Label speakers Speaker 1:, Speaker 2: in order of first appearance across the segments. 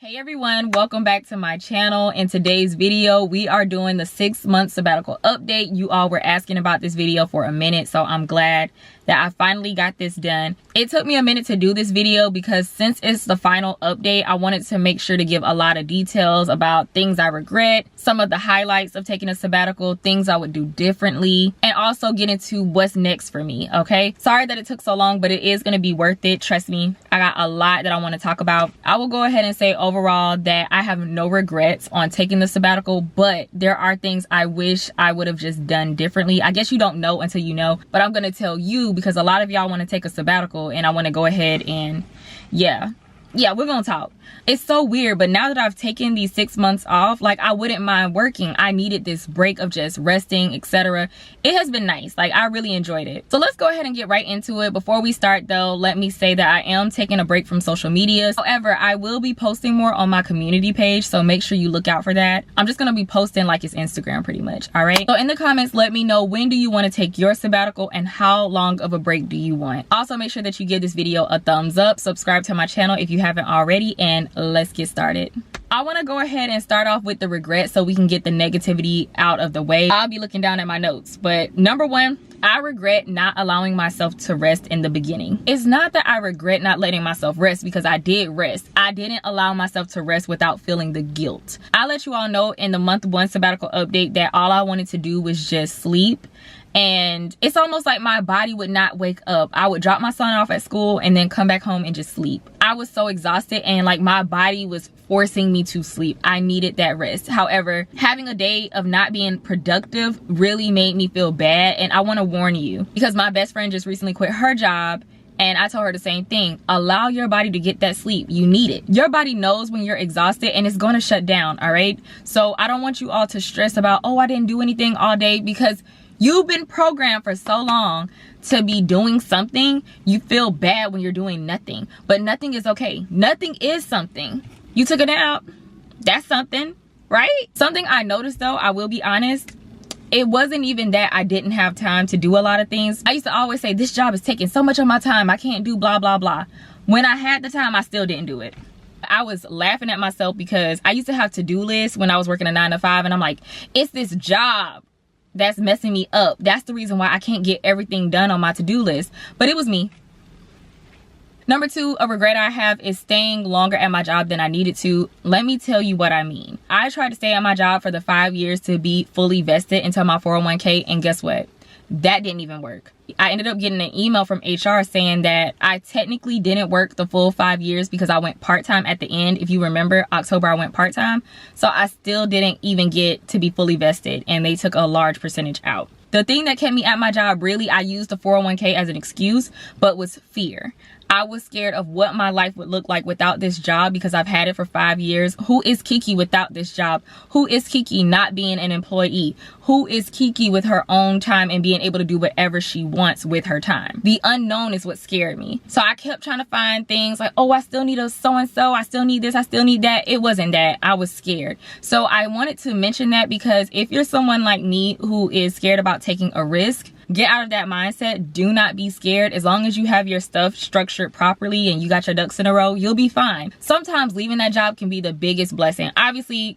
Speaker 1: Hey everyone, welcome back to my channel. In today's video, we are doing the 6-month sabbatical update. You all were asking about this video for a minute, so I'm glad that I finally got this done. It took me a minute to do this video because since it's the final update, I wanted to make sure to give a lot of details about things I regret, some of the highlights of taking a sabbatical, things I would do differently, and also get into what's next for me, okay? Sorry that it took so long, but it is going to be worth it. Trust me, I got a lot that I want to talk about. I will go ahead and say overall that I have no regrets on taking the sabbatical, but there are things I wish I would have just done differently. I guess you don't know until you know, but I'm going to tell you because a lot of y'all want to take a sabbatical and I want to go ahead and yeah, we're gonna talk. It's so weird, but now that I've taken these 6 months off, like, I wouldn't mind working. I needed this break of just resting, etc. It has been nice. Like, I really enjoyed it. So let's go ahead and get right into it. Before we start though, let me say that I am taking a break from social media. However, I will be posting more on my community page, so make sure you look out for that. I'm just gonna be posting like it's Instagram pretty much, all right? So in the comments, let me know, when do you want to take your sabbatical and how long of a break do you want? Also, make sure that you give this video a thumbs up, subscribe to my channel if you haven't already, and let's get started. I want to go ahead and start off with the regret so we can get the negativity out of the way. I'll be looking down at my notes, but number one, I regret not allowing myself to rest in the beginning. It's not that I regret not letting myself rest, because I did rest. I didn't allow myself to rest without feeling the guilt. I let you all know in the month 1 sabbatical update that all I wanted to do was just sleep. And it's almost like my body would not wake up. I would drop my son off at school and then come back home and just sleep. I was so exhausted and like my body was forcing me to sleep. I needed that rest. However, having a day of not being productive really made me feel bad. And I want to warn you, because my best friend just recently quit her job. And I told her the same thing. Allow your body to get that sleep. You need it. Your body knows when you're exhausted and it's going to shut down, all right? So I don't want you all to stress about, oh, I didn't do anything all day, because you've been programmed for so long to be doing something. You feel bad when you're doing nothing, but nothing is okay. Nothing is something. You took a nap. That's something, right? Something I noticed though, I will be honest, it wasn't even that I didn't have time to do a lot of things. I used to always say, this job is taking so much of my time, I can't do blah, blah, blah. When I had the time, I still didn't do it. I was laughing at myself because I used to have to-do lists when I was working a 9 to 5, and I'm like, it's this job that's messing me up. That's the reason why I can't get everything done on my to-do list. But it was me. Number 2, a regret I have is staying longer at my job than I needed to. Let me tell you what I mean. I tried to stay at my job for the 5 years to be fully vested into my 401k, and guess what? That didn't even work. I ended up getting an email from HR saying that I technically didn't work the full 5 years because I went part-time at the end. If you remember, October I went part-time. So I still didn't even get to be fully vested, and they took a large percentage out. The thing that kept me at my job, really, I used the 401k as an excuse, but was fear. I was scared of what my life would look like without this job because I've had it for 5 years. Who is Kiki without this job? Who is Kiki not being an employee? Who is Kiki with her own time and being able to do whatever she wants with her time? The unknown is what scared me. So I kept trying to find things like, oh, I still need a so-and-so. I still need this. I still need that. It wasn't that. I was scared. So I wanted to mention that because if you're someone like me who is scared about taking a risk, get out of that mindset. Do not be scared. As long as you have your stuff structured properly and you got your ducks in a row, you'll be fine. Sometimes leaving that job can be the biggest blessing. Obviously,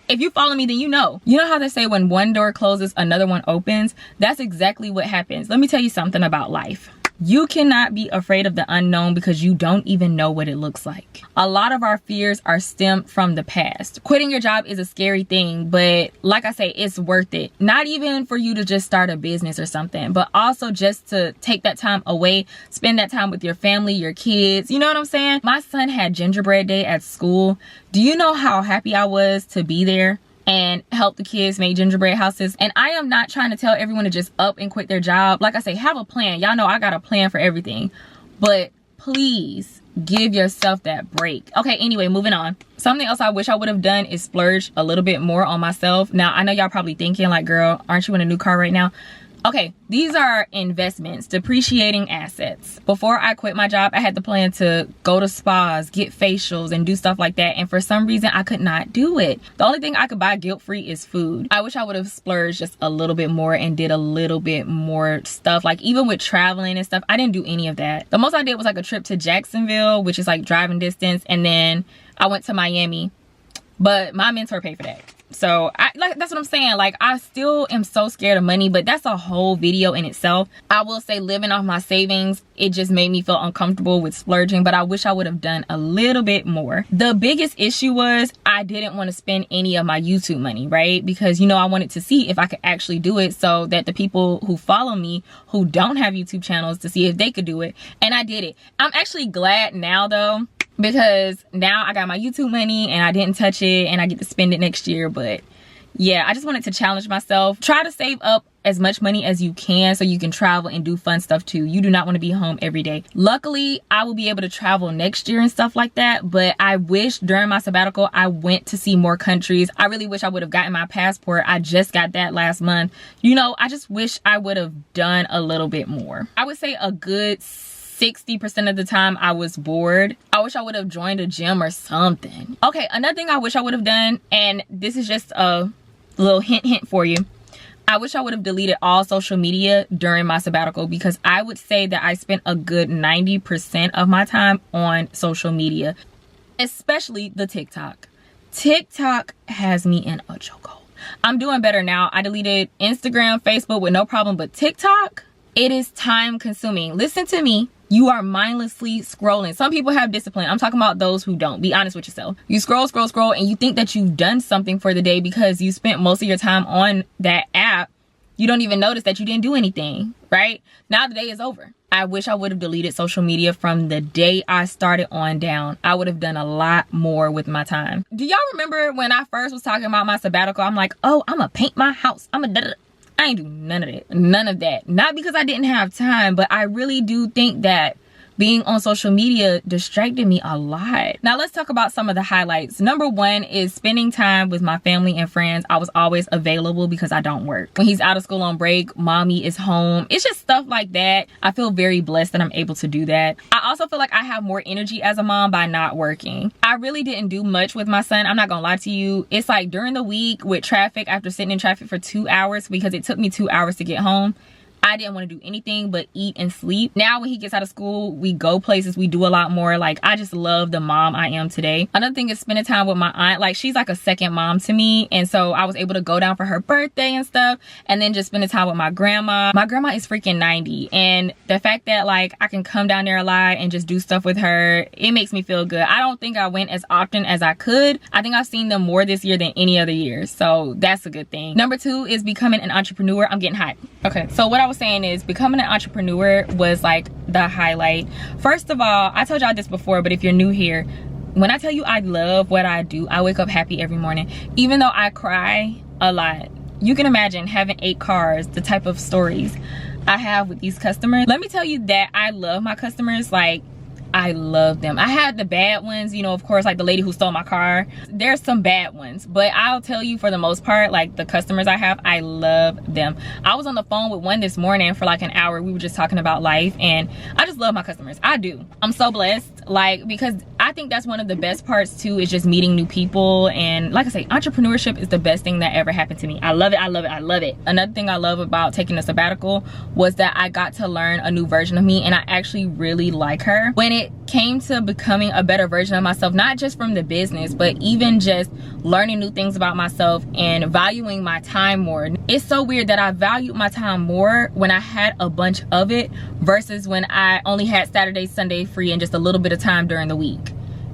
Speaker 1: if you follow me, then you know. You know how they say when one door closes, another one opens? That's exactly what happens. Let me tell you something about life. You cannot be afraid of the unknown because you don't even know what it looks like. A lot of our fears are stemmed from the past. Quitting your job is a scary thing, but like I say, it's worth it. Not even for you to just start a business or something, but also just to take that time away, spend that time with your family, your kids. You know what I'm saying? My son had gingerbread day at school. Do you know how happy I was to be there and help the kids make gingerbread houses? And I am not trying to tell everyone to just up and quit their job. Like I say, have a plan. Y'all know I got a plan for everything, but please give yourself that break. Okay, anyway, moving on. Something else I wish I would have done is splurge a little bit more on myself. Now, I know y'all probably thinking like, girl, aren't you in a new car right now? Okay, these are investments, depreciating assets. Before I quit my job, I had the plan to go to spas, get facials, and do stuff like that. And for some reason, I could not do it. The only thing I could buy guilt-free is food. I wish I would have splurged just a little bit more and did a little bit more stuff. Like even with traveling and stuff, I didn't do any of that. The most I did was like a trip to Jacksonville, which is like driving distance. And then I went to Miami, but my mentor paid for that. So that's what I'm saying. Like, I still am so scared of money, but that's a whole video in itself. I will say, living off my savings, it just made me feel uncomfortable with splurging, but I wish I would have done a little bit more. The biggest issue was I didn't want to spend any of my YouTube money, right? Because, you know, I wanted to see if I could actually do it so that the people who follow me who don't have YouTube channels, to see if they could do it. And I did it. I'm actually glad now though, because now I got my YouTube money and I didn't touch it and I get to spend it next year. But yeah, I just wanted to challenge myself. Try to save up as much money as you can so you can travel and do fun stuff too. You do not want to be home every day. Luckily, I will be able to travel next year and stuff like that. But I wish during my sabbatical, I went to see more countries. I really wish I would have gotten my passport. I just got that last month. You know, I just wish I would have done a little bit more. I would say a good 60% of the time I was bored. I wish I would have joined a gym or something. Okay, another thing I wish I would have done, and this is just a little hint for you. I wish I would have deleted all social media during my sabbatical, because I would say that I spent a good 90% of my time on social media, especially the TikTok. TikTok has me in a chokehold. I'm doing better now. I deleted Instagram, Facebook with no problem, but TikTok, it is time consuming. Listen to me. You are mindlessly scrolling. Some people have discipline. I'm talking about those who don't. Be honest with yourself. You scroll, and you think that you've done something for the day because you spent most of your time on that app. You don't even notice that you didn't do anything, right? Now the day is over. I wish I would have deleted social media from the day I started on down. I would have done a lot more with my time. Do y'all remember when I first was talking about my sabbatical? I'm like, oh, I'm gonna paint my house. I ain't do none of that. None of that. Not because I didn't have time, but I really do think that being on social media distracted me a lot. Now let's talk about some of the highlights. Number one is spending time with my family and friends. I was always available because I don't work. When he's out of school on break, mommy is home. It's just stuff like that. I feel very blessed that I'm able to do that. I also feel like I have more energy as a mom by not working. I really didn't do much with my son. I'm not gonna lie to you. It's like during the week with traffic, after sitting in traffic for 2 hours, because it took me 2 hours to get home, I didn't want to do anything but eat and sleep. Now when he gets out of school, we go places, we do a lot more. Like, I just love the mom I am today. Another thing is spending time with my aunt. Like, she's like a second mom to me, and so I was able to go down for her birthday and stuff, and then just spending time with my grandma. My grandma is freaking 90, and the fact that like I can come down there a lot and just do stuff with her, it makes me feel good. I don't think I went as often as I could. I think I've seen them more this year than any other year, so that's a good thing. Number two is becoming an entrepreneur. I'm getting hot. Okay, so what I was saying is becoming an entrepreneur was like the highlight. First of all, I told y'all this before, but if you're new here, when I tell you I love what I do, I wake up happy every morning. Even though I cry a lot, you can imagine having 8 cars, the type of stories I have with these customers. Let me tell you that I love my customers. Like, I love them. I had the bad ones, you know, of course, like the lady who stole my car. There's some bad ones, but I'll tell you, for the most part, like the customers I have, I love them. I was on the phone with one this morning for like an hour. We were just talking about life, and I just love my customers. I do. I'm so blessed, like, because I think that's one of the best parts too, is just meeting new people. And like I say, entrepreneurship is the best thing that ever happened to me. I love it. I love it. I love it. Another thing I love about taking a sabbatical was that I got to learn a new version of me, and I actually really like her. When it came to becoming a better version of myself, not just from the business, but even just learning new things about myself and valuing my time more. It's so weird that I valued my time more when I had a bunch of it versus when I only had Saturday, Sunday free and just a little bit of time during the week.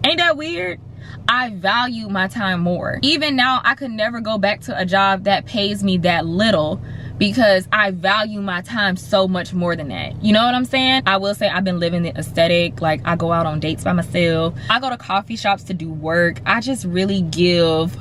Speaker 1: Ain't that weird? I value my time more. Even now, I could never go back to a job that pays me that little, because I value my time so much more than that. You know what I'm saying? I will say I've been living the aesthetic. Like, I go out on dates by myself. I go to coffee shops to do work. I just really give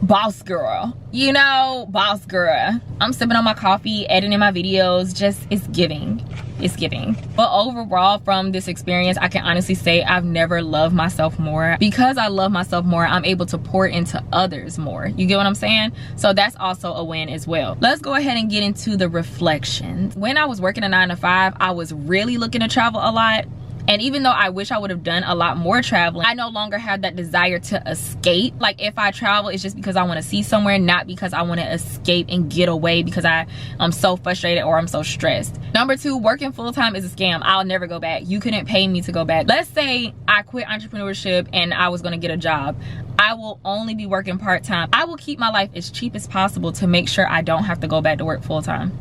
Speaker 1: boss girl, you know, boss girl. I'm sipping on my coffee, editing my videos. Just, it's giving. It's giving. But overall, from this experience, I can honestly say I've never loved myself more. Because I love myself more, I'm able to pour into others more. You get what I'm saying? So that's also a win as well. Let's go ahead and get into the reflections. When I was working a 9 to 5, I was really looking to travel a lot. And even though I wish I would have done a lot more traveling, I no longer have that desire to escape. Like if I travel, it's just because I want to see somewhere, not because I want to escape and get away because I'm so frustrated or I'm so stressed. Number 2, working full-time is a scam. I'll never go back. You couldn't pay me to go back. Let's say I quit entrepreneurship and I was going to get a job. I will only be working part-time. I will keep my life as cheap as possible to make sure I don't have to go back to work full-time.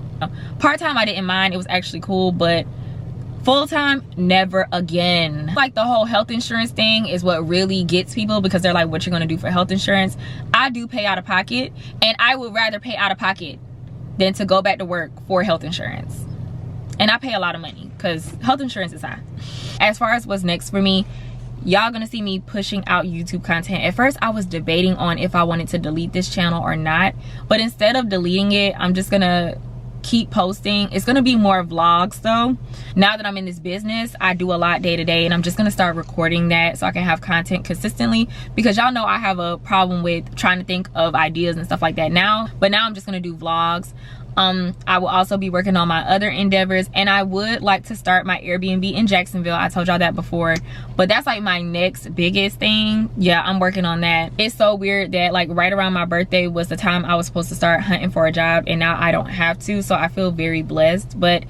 Speaker 1: Part-time I didn't mind. It was actually cool, but full-time, never again. Like the whole health insurance thing is what really gets people, because they're like, what you're gonna do for health insurance? I do pay out of pocket, and I would rather pay out of pocket than to go back to work for health insurance. And I pay a lot of money because health insurance is high. As far as what's next for me, y'all gonna see me pushing out YouTube content. At first I was debating on if I wanted to delete this channel or not, but instead of deleting it, I'm just gonna keep posting. It's gonna be more vlogs though. Now that I'm in this business, I do a lot day to day, and I'm just gonna start recording that so I can have content consistently, because y'all know I have a problem with trying to think of ideas and stuff like that now. But now I'm just gonna do vlogs. I will also be working on my other endeavors, and I would like to start my Airbnb in Jacksonville. I told y'all that before, but that's like my next biggest thing. Yeah, I'm working on that. It's so weird that like right around my birthday was the time I was supposed to start hunting for a job, and now I don't have to, so I feel very blessed. But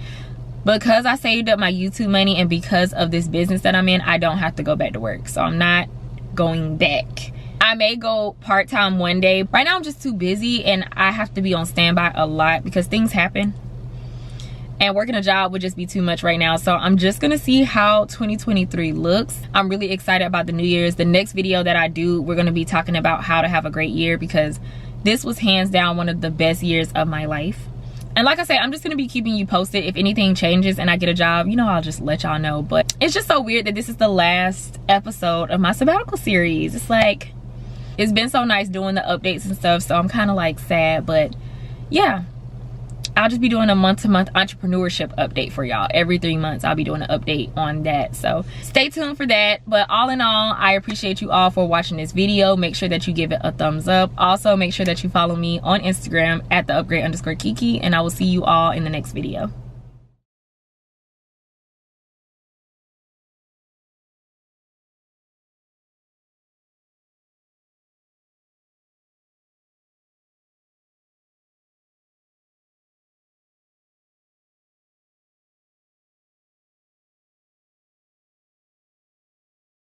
Speaker 1: because I saved up my YouTube money and because of this business that I'm in, I don't have to go back to work, so I'm not going back. I may go part-time one day. Right now I'm just too busy, and I have to be on standby a lot because things happen, and working a job would just be too much right now. So I'm just gonna see how 2023 looks. I'm really excited about the New Year's. The next video that I do, we're gonna be talking about how to have a great year, because this was hands down one of the best years of my life. And like I said, I'm just gonna be keeping you posted. If anything changes and I get a job, you know, I'll just let y'all know. But it's just so weird that this is the last episode of my sabbatical series. It's like, it's been so nice doing the updates and stuff, so I'm kind of like sad. But yeah, I'll just be doing a month-to-month entrepreneurship update for y'all. Every 3 months I'll be doing an update on that, so stay tuned for that. But all in all, I appreciate you all for watching this video. Make sure that you give it a thumbs up. Also make sure that you follow me on Instagram at @the_upgrade_Kiki, and I will see you all in the next video.